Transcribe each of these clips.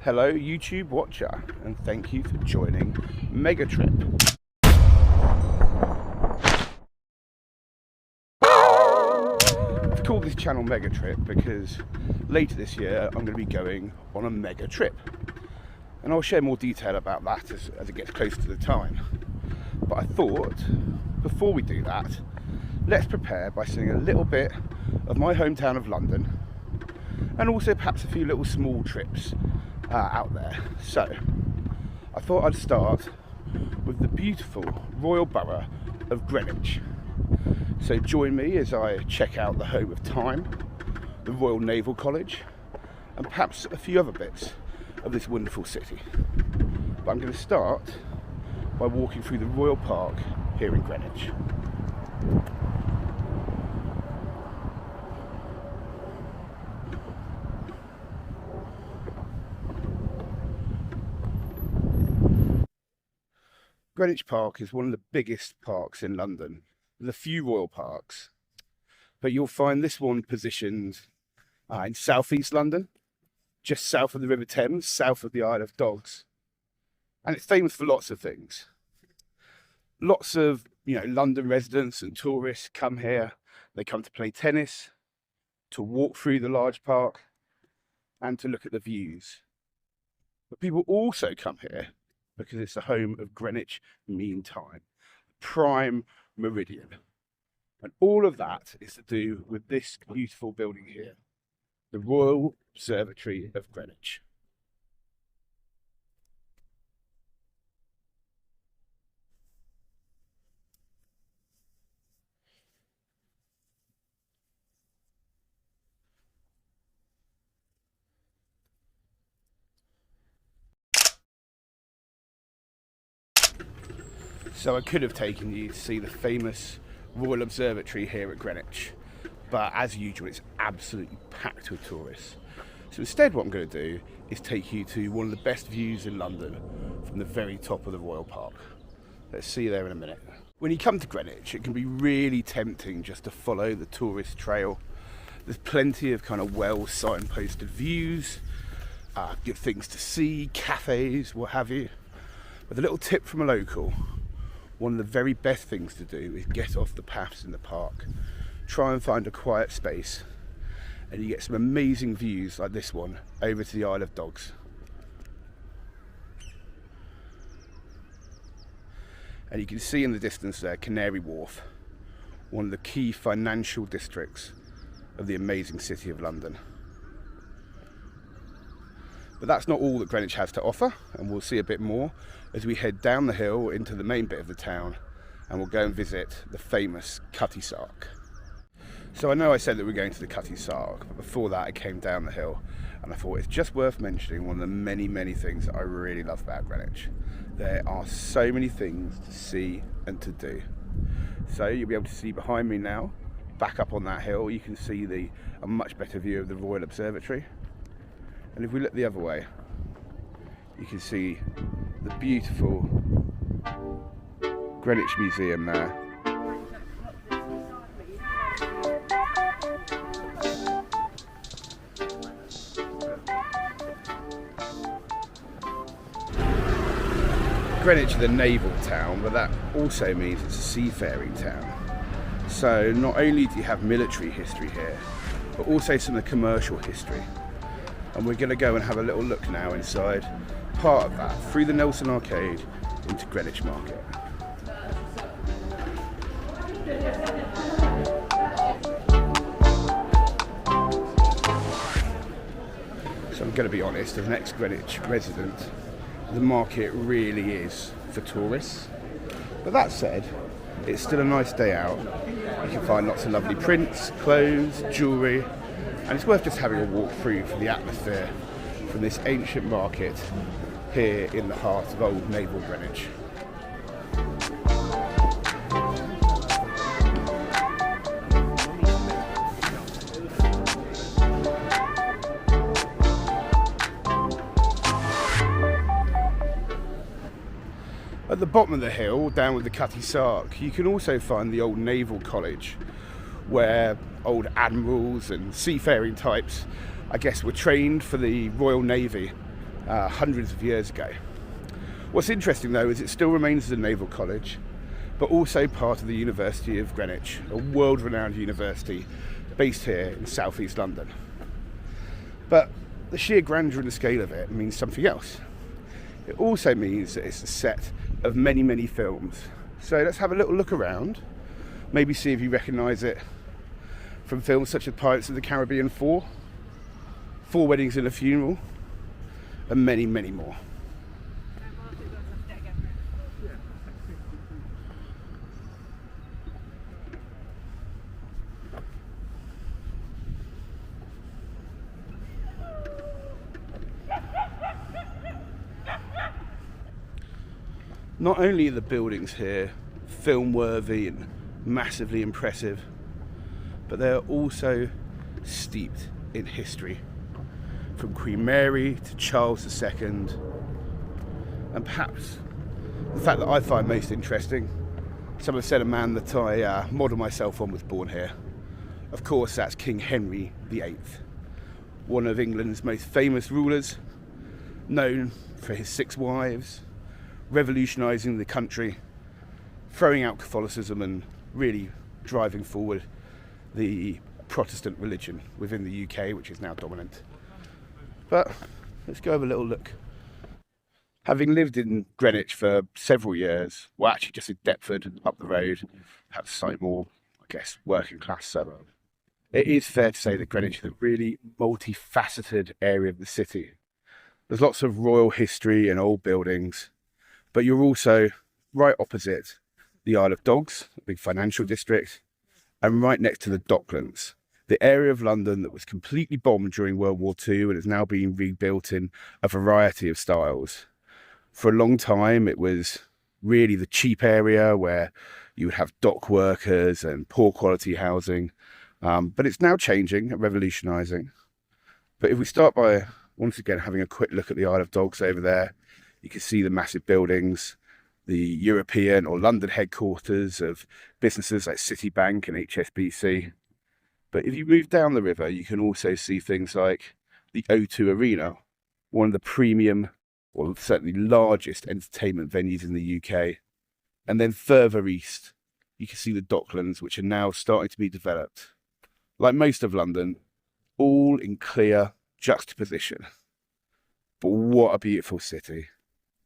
Hello YouTube watcher, and thank you for joining Megatrip. I've called this channel Megatrip because later this year I'm going to be going on a mega trip, and I'll share more detail about that as it gets closer to the time. But I thought before we do that, let's prepare by seeing a little bit of my hometown of London, and also perhaps a few little small trips out there. So I thought I'd start with the beautiful Royal Borough of Greenwich. So join me as I check out the home of time, the Royal Naval College, and perhaps a few other bits of this wonderful city. But I'm going to start by walking through the Royal Park here in Greenwich. Greenwich Park is one of the biggest parks in London, with a few royal parks, but you'll find this one positioned in southeast London, just south of the River Thames, south of the Isle of Dogs, and it's famous for lots of things. Lots of London residents and tourists come here. They come to play tennis, to walk through the large park, and to look at the views. But people also come here because it's the home of Greenwich Mean Time, prime meridian. And all of that is to do with this beautiful building here, the Royal Observatory of Greenwich. So I could have taken you to see the famous Royal Observatory here at Greenwich, but as usual it's absolutely packed with tourists. So instead what I'm going to do is take you to one of the best views in London from the very top of the Royal Park. Let's see you there in a minute. When you come to Greenwich, it can be really tempting just to follow the tourist trail. There's plenty of kind of well signposted views, good things to see, cafes, what have you. With a little tip from a local, one of the very best things to do is get off the paths in the park. Try and find a quiet space, and you get some amazing views like this one over to the Isle of Dogs. And you can see in the distance there Canary Wharf, one of the key financial districts of the amazing city of London. But that's not all that Greenwich has to offer, and we'll see a bit more as we head down the hill into the main bit of the town, and we'll go and visit the famous Cutty Sark. So I know I said that we're going to the Cutty Sark, but before that I came down the hill, and I thought it's just worth mentioning one of the many things that I really love about Greenwich. There are so many things to see and to do. So you'll be able to see behind me now, back up on that hill, you can see a much better view of the Royal Observatory. And if we look the other way, you can see the beautiful Greenwich Museum there. Greenwich is a naval town, but that also means it's a seafaring town. So not only do you have military history here, but also some of the commercial history. And we're going to go and have a little look now inside part of that, through the Nelson Arcade into Greenwich Market. So I'm going to be honest, as an ex-Greenwich resident, the market really is for tourists. But that said, it's still a nice day out. You can find lots of lovely prints, clothes, jewellery, and it's worth just having a walk through for the atmosphere from this ancient market here in the heart of old naval Greenwich. At the bottom of the hill, down with the Cutty Sark, you can also find the old naval college, where old admirals and seafaring types, I guess, were trained for the Royal Navy hundreds of years ago. What's interesting though is it still remains as a naval college, but also part of the University of Greenwich, a world-renowned university based here in southeast London. But the sheer grandeur and the scale of it means something else. It also means that it's the set of many, many films. So let's have a little look around, maybe see if you recognise it from films such as Pirates of the Caribbean 4, Four Weddings and a Funeral, and many, many more. Not only are the buildings here film-worthy and massively impressive, but they are also steeped in history, from Queen Mary to Charles II, and perhaps the fact that I find most interesting, some have said a man that I model myself on was born here. Of course, that's King Henry VIII, one of England's most famous rulers, known for his 6 wives, revolutionising the country, throwing out Catholicism and really driving forward the Protestant religion within the UK, which is now dominant. But let's go have a little look. Having lived in Greenwich for several years, well actually just in Deptford, up the road, perhaps slightly more, I guess, working class suburb, it is fair to say that Greenwich is a really multifaceted area of the city. There's lots of royal history and old buildings, but you're also right opposite the Isle of Dogs, a big financial district, and right next to the Docklands, the area of London that was completely bombed during World War II and is now being rebuilt in a variety of styles. For a long time, it was really the cheap area where you would have dock workers and poor quality housing, but it's now changing and revolutionising. But if we start by, once again, having a quick look at the Isle of Dogs over there, you can see the massive buildings, the European or London headquarters of businesses like Citibank and HSBC. But if you move down the river, you can also see things like the O2 Arena, one of the premium or certainly largest entertainment venues in the UK. And then further east, you can see the Docklands, which are now starting to be developed. Like most of London, all in clear juxtaposition. But what a beautiful city.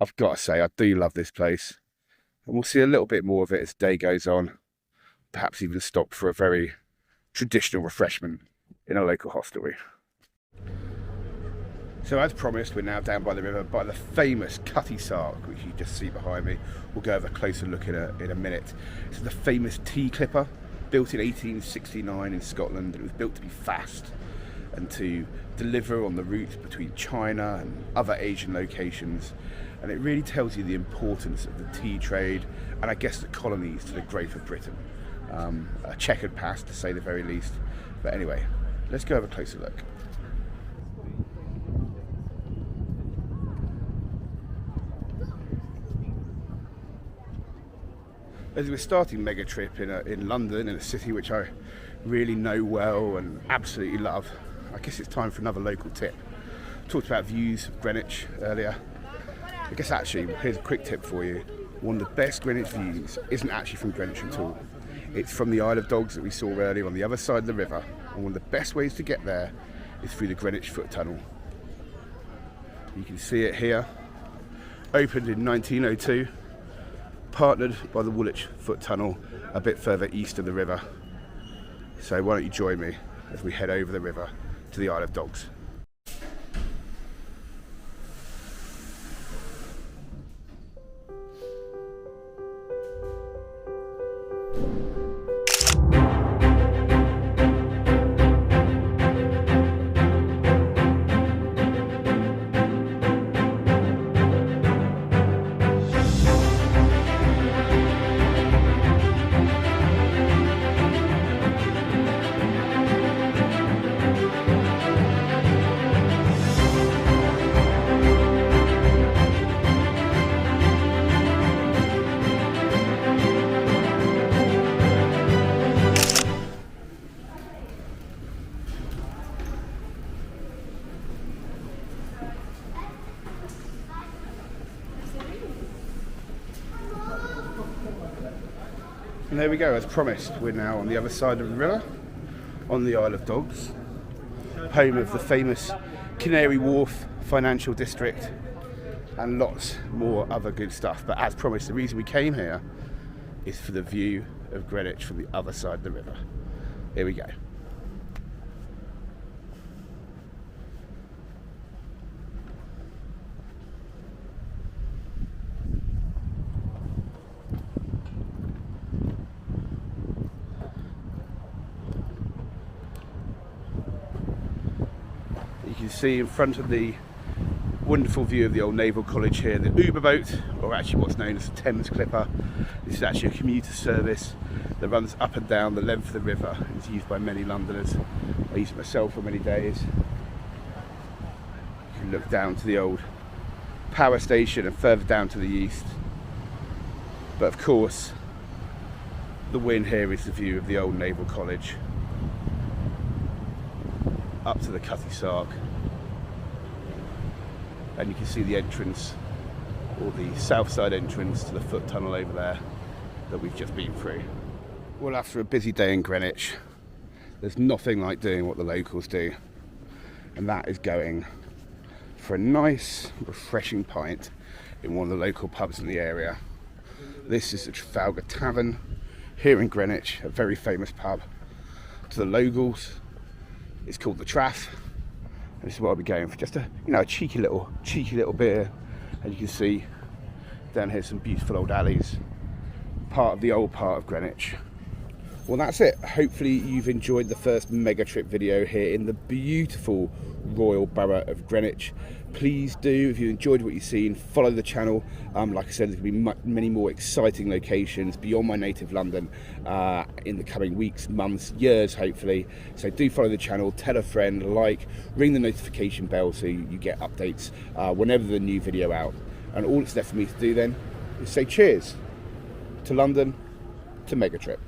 I've got to say, I do love this place. And we'll see a little bit more of it as the day goes on. Perhaps even stop for a very traditional refreshment in a local hostelry. So as promised, we're now down by the river, by the famous Cutty Sark, which you just see behind me. We'll go have a closer look in a minute. It's the famous tea clipper, built in 1869 in Scotland. It was built to be fast and to deliver on the route between China and other Asian locations. And it really tells you the importance of the tea trade and I guess the colonies to the growth of Britain. A checkered past, to say the very least. But anyway, let's go have a closer look. As we're starting Megatrip in London, in a city which I really know well and absolutely love, I guess it's time for another local tip. Talked about views of Greenwich earlier. I guess actually, here's a quick tip for you. One of the best Greenwich views isn't actually from Greenwich at all. It's from the Isle of Dogs that we saw earlier on the other side of the river. And one of the best ways to get there is through the Greenwich Foot Tunnel. You can see it here. Opened in 1902. Partnered by the Woolwich Foot Tunnel a bit further east of the river. So why don't you join me as we head over the river to the Isle of Dogs. And there we go, as promised, we're now on the other side of the river, on the Isle of Dogs, home of the famous Canary Wharf financial district, and lots more other good stuff. But as promised, the reason we came here is for the view of Greenwich from the other side of the river. Here we go. You can see in front of the wonderful view of the old Naval College here, the Uber boat, or actually what's known as the Thames Clipper. This is actually a commuter service that runs up and down the length of the river. It's used by many Londoners. I used it myself for many days. You can look down to the old power station and further down to the east. But of course, the win here is the view of the old Naval College up to the Cutty Sark. And you can see the entrance, or the south side entrance to the foot tunnel over there that we've just been through. Well, after a busy day in Greenwich, there's nothing like doing what the locals do, and that is going for a nice, refreshing pint in one of the local pubs in the area. This is the Trafalgar Tavern here in Greenwich, a very famous pub to the locals. It's called the Traff. And this is where I'll be going for just a cheeky little beer. And you can see down here some beautiful old alleys, part of the old part of Greenwich. Well, that's it. Hopefully you've enjoyed the first Megatrip video here in the beautiful Royal Borough of Greenwich. Please do, if you enjoyed what you've seen, follow the channel. Like I said, there's going to be many more exciting locations beyond my native London in the coming weeks, months, years, hopefully. So do follow the channel, tell a friend, ring the notification bell so you get updates whenever the new video out. And all that's left for me to do then is say cheers to London, to Megatrip.